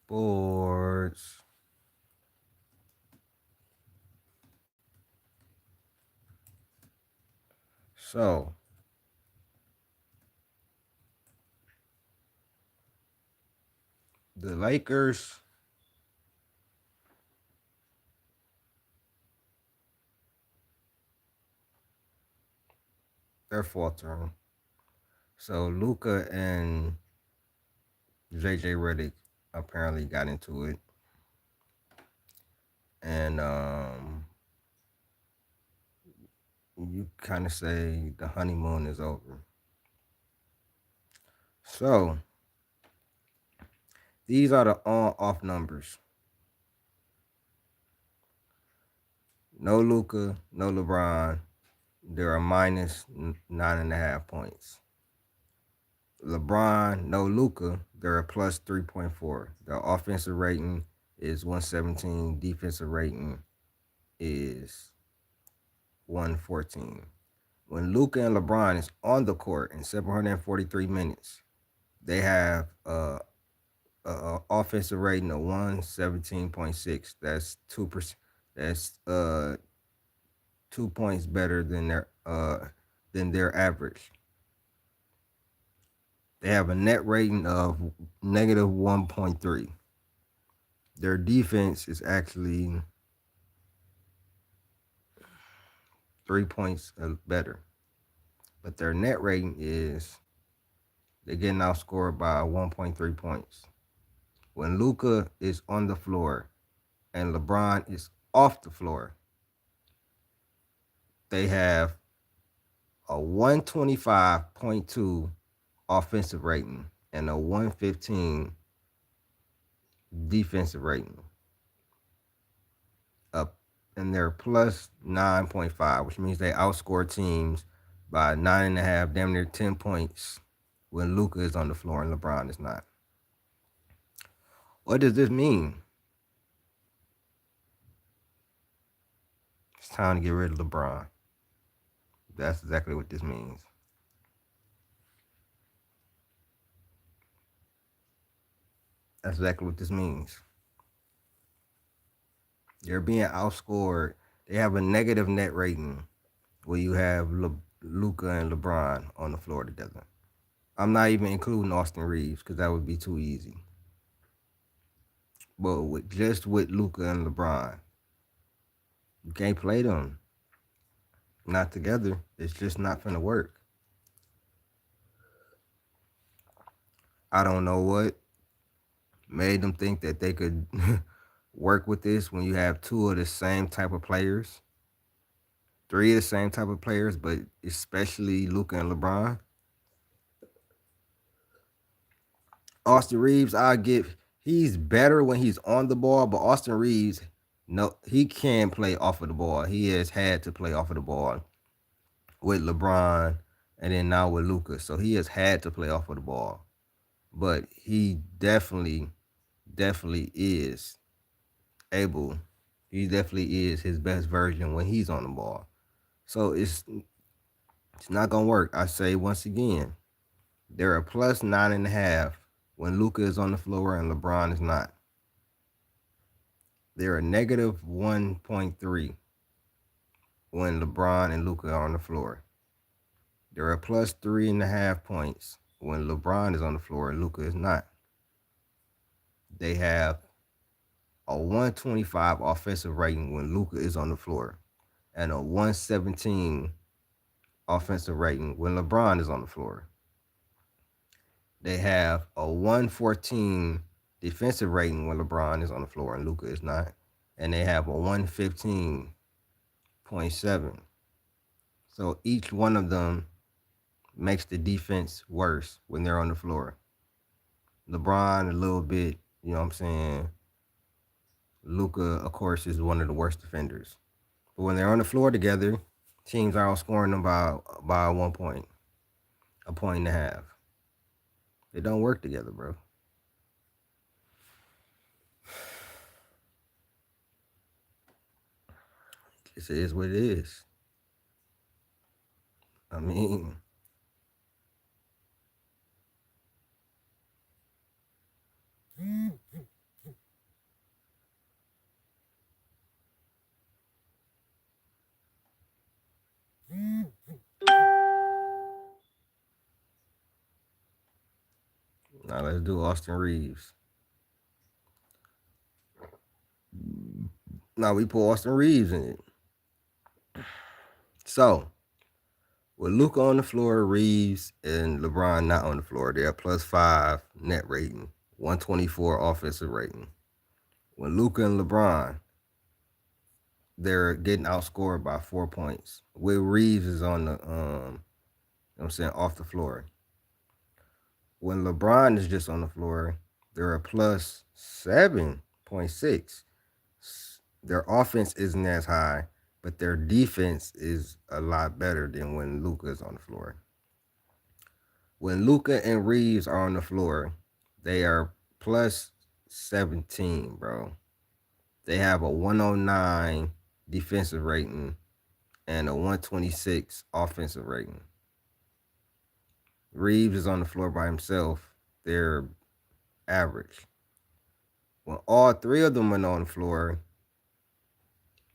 Sports. So the Lakers, they're faltering. So Luka and JJ Redick apparently got into it, and you kind of say the honeymoon is over. So these are the on-off numbers. No Luka, no LeBron. There are minus 9.5 points. LeBron, no Luka, they're a plus 3.4. Their offensive rating is 117. Defensive rating is 114. When Luka and LeBron is on the court in 743 minutes, they have a offensive rating of 117.6. That's 2%. That's 2 points better than their average. They have a net rating of negative 1.3. Their defense is actually 3 points better, but their net rating is they're getting outscored by 1.3 points. When Luka is on the floor and LeBron is off the floor, they have a 125.2 offensive rating and a 115 defensive rating. Up and they're plus 9.5, which means they outscore teams by 9.5, damn near 10 points when Luka is on the floor and LeBron is not. What does this mean? It's time to get rid of LeBron. That's exactly what this means. That's exactly what this means. They're being outscored. They have a negative net rating where you have Luka and LeBron on the floor together. I'm not even including Austin Reeves because that would be too easy. But with Luka and LeBron, you can't play them not together. It's just not gonna work. I don't know what made them think that they could work with this when you have two of the same type of players, three of the same type of players, but especially Luka and LeBron. Austin Reeves, I give he's better when he's on the ball, but Austin Reeves, no, he can play off of the ball. He has had to play off of the ball with LeBron and then now with Luka. So he has had to play off of the ball. But he definitely is able. He definitely is his best version when he's on the ball. So it's not gonna work. I say once again, they're a plus 9.5 when Luka is on the floor and LeBron is not. They're a negative 1.3 when LeBron and Luka are on the floor. They're a plus 3.5 points when LeBron is on the floor and Luka is not. They have a 125 offensive rating when Luka is on the floor and a 117 offensive rating when LeBron is on the floor. They have a 114 defensive rating when LeBron is on the floor and Luka is not. And they have a 115.7. So each one of them makes the defense worse when they're on the floor. LeBron a little bit, you know what I'm saying? Luka, of course, is one of the worst defenders. But when they're on the floor together, teams are outscoring them by 1 point, a point and a half. They don't work together, bro. It is what it is. I mean, All right, let's do Austin Reeves. Now we put Austin Reeves in it. So with Luka on the floor, Reeves and LeBron not on the floor, they're +5 net rating, 124 offensive rating. When Luka and LeBron, they're getting outscored by 4 points. With Reeves is on the I'm saying off the floor. When LeBron is just on the floor, they're a +7.6. Their offense isn't as high, but their defense is a lot better than when Luka is on the floor. When Luka and Reeves are on the floor, they are +17, bro. They have a 109 defensive rating and a 126 offensive rating. Reeves is on the floor by himself. They're average. When all three of them are on the floor,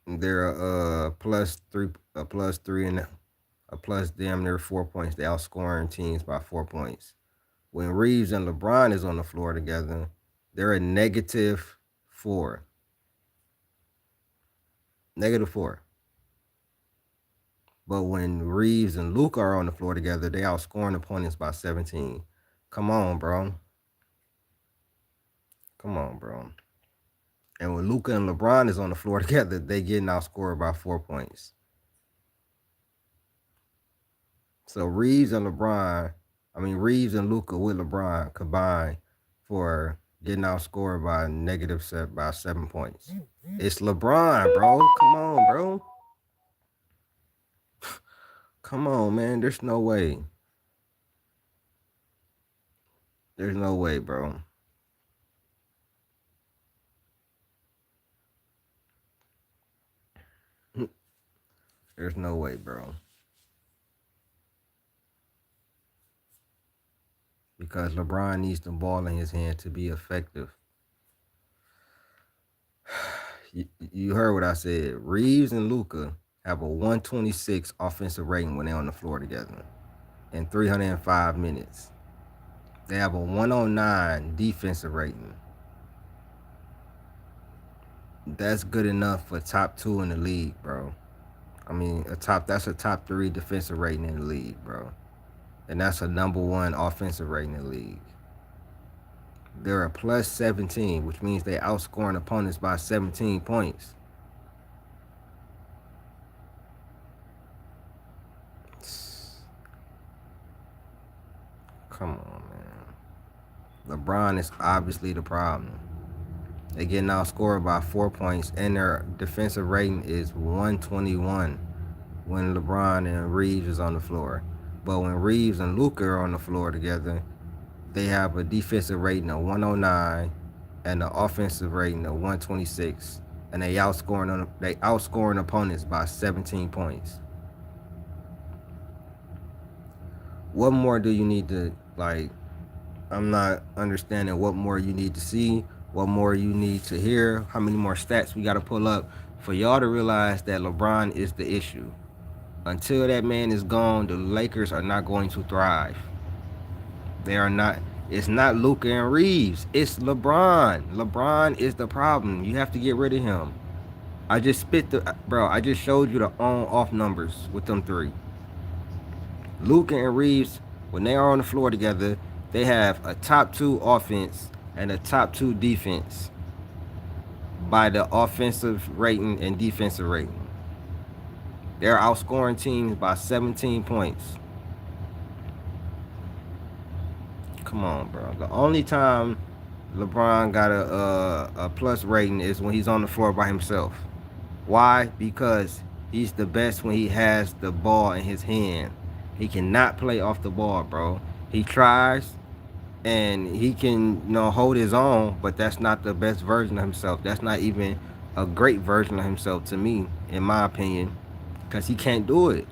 they're +3, a +3, and a plus damn near 4 points. They outscoring teams by 4 points. When Reeves and LeBron is on the floor together, they're a -4. -4. But when Reeves and Luka are on the floor together, they outscoring opponents by 17. Come on, bro. Come on, bro. And when Luka and LeBron is on the floor together, they getting outscored by 4 points. So Reeves and Luka with LeBron combined for getting outscored by by 7 points. It's LeBron, bro. Come on, bro. Come on, man. There's no way. There's no way, bro. There's no way, bro. Because LeBron needs the ball in his hand to be effective. You heard what I said. Reeves and Luka have a 126 offensive rating when they're on the floor together in 305 minutes. They have a 109 defensive rating. That's good enough for top 2 in the league, bro. That's a top 3 defensive rating in the league, bro. And that's a number 1 offensive rating in the league. They're a +17, which means they outscoring opponents by 17 points. Come on, man. LeBron is obviously the problem. They're getting outscored by 4 points, and their defensive rating is 121 when LeBron and Reeves is on the floor. But when Reeves and Luka are on the floor together, they have a defensive rating of 109 and an offensive rating of 126, and they outscoring opponents by 17 points. What more do you need to like? I'm not understanding what more you need to see, what more you need to hear, how many more stats we got to pull up for y'all to realize that LeBron is the issue. Until that man is gone, the Lakers are not going to thrive. They are not. It's not Luka and Reeves. It's LeBron. LeBron is the problem. You have to get rid of him. I just I just showed you the on-off numbers with them three. Luka and Reeves, when they are on the floor together, they have a top 2 offense and a top 2 defense by the offensive rating and defensive rating. They're outscoring teams by 17 points. Come on, bro. The only time LeBron got a plus rating is when he's on the floor by himself. Why? Because he's the best when he has the ball in his hand. He cannot play off the ball, bro. He tries and he can, hold his own, but that's not the best version of himself. That's not even a great version of himself to me, in my opinion, because he can't do it.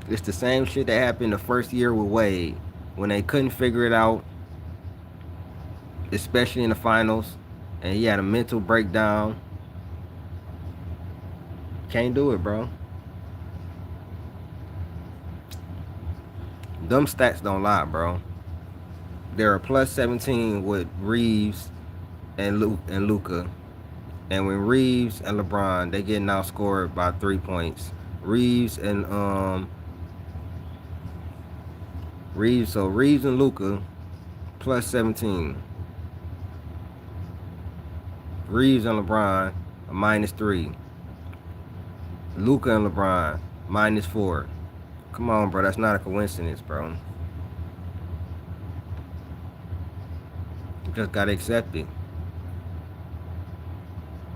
It's the same shit that happened the first year with Wade when they couldn't figure it out, especially in the finals, and he had a mental breakdown. Can't do it, bro. Them stats don't lie, bro. They're a plus 17 with Reeves and Luka. And when Reeves and LeBron, they getting outscored by 3 points. Reeves and Reeves and Luka plus 17. Reeves and LeBron a -3. Luka and LeBron -4. Come on, bro. That's not a coincidence, bro. You just gotta accept it.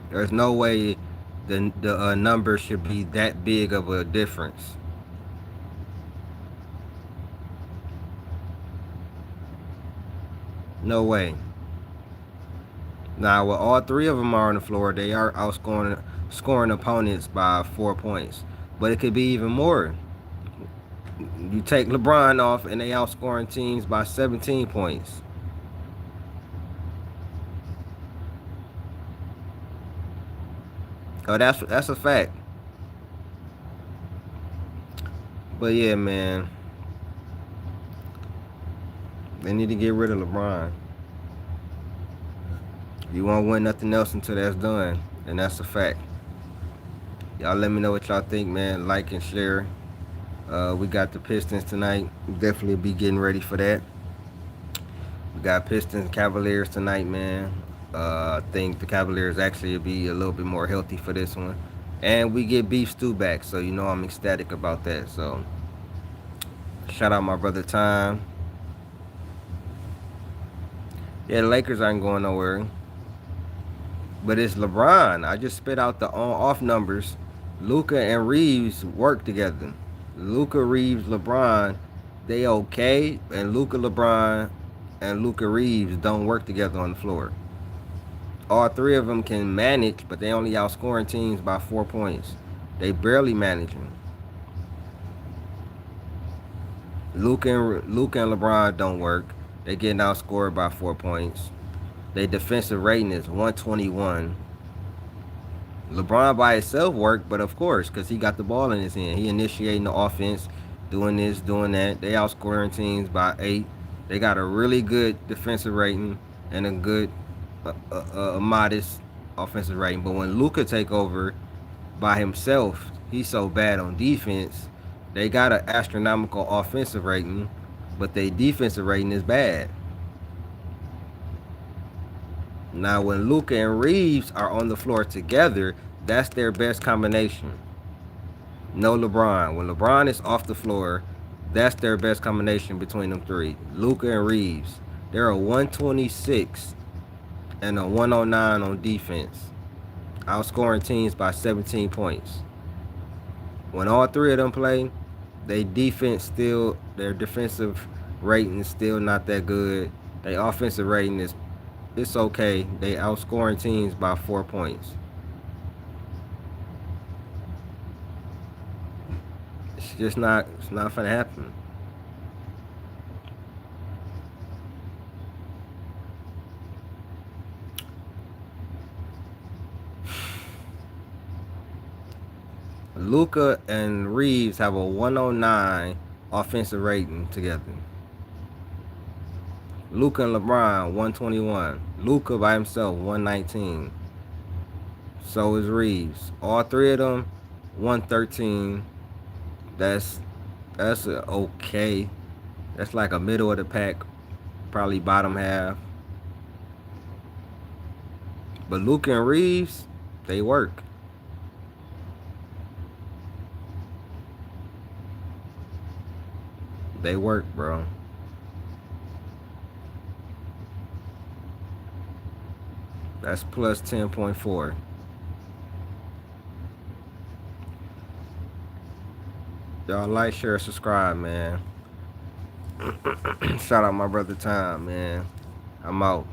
There's no way the number should be that big of a difference. No way. Now, with all three of them are on the floor, they are outscoring scoring opponents by 4 points. But it could be even more. You take LeBron off, and they outscoring teams by 17 points. Oh, that's a fact. But yeah, man, they need to get rid of LeBron. You won't win nothing else until that's done, and that's a fact. Y'all let me know what y'all think, man. Like and share. We got the Pistons tonight. Definitely be getting ready for that. We got Pistons Cavaliers tonight, man. I think the Cavaliers actually will be a little bit more healthy for this one. And we get Beef Stew back, so you know I'm ecstatic about that. So shout out my brother Time. Yeah, the Lakers aren't going nowhere. But it's LeBron. I just spit out the on-off numbers. Luka and Reeves work together. Luka, Reeves, LeBron, they okay, and Luka, LeBron, and Luka Reeves don't work together on the floor. All three of them can manage, but they only outscoring teams by 4 points. They barely managing. Luka and LeBron don't work. They getting outscored by 4 points. Their defensive rating is 121. LeBron by himself worked, but of course, because he got the ball in his hand. He initiating the offense, doing this, doing that. They outscoring teams by 8. They got a really good defensive rating and a good, modest offensive rating. But when Luka take over by himself, he's so bad on defense. They got an astronomical offensive rating, but their defensive rating is bad. Now, when Luka and Reeves are on the floor together, that's their best combination. No LeBron. When LeBron is off the floor, that's their best combination between them three. Luka and Reeves. They're a 126 and a 109 on defense, outscoring teams by 17 points. When all three of them play, their defensive rating is still not that good. Their offensive rating is it's okay. They outscoring teams by 4 points. It's not gonna happen. Luka and Reeves have a 109 offensive rating together. Luka and LeBron 121. Luka by himself 119. So is Reeves. All three of them 113. That's that's a okay. That's like a middle of the pack, probably bottom half. But Luka and Reeves, they work. They work, bro. That's plus 10.4. Y'all like, share, subscribe, man. Shout out my brother Time, man. I'm out.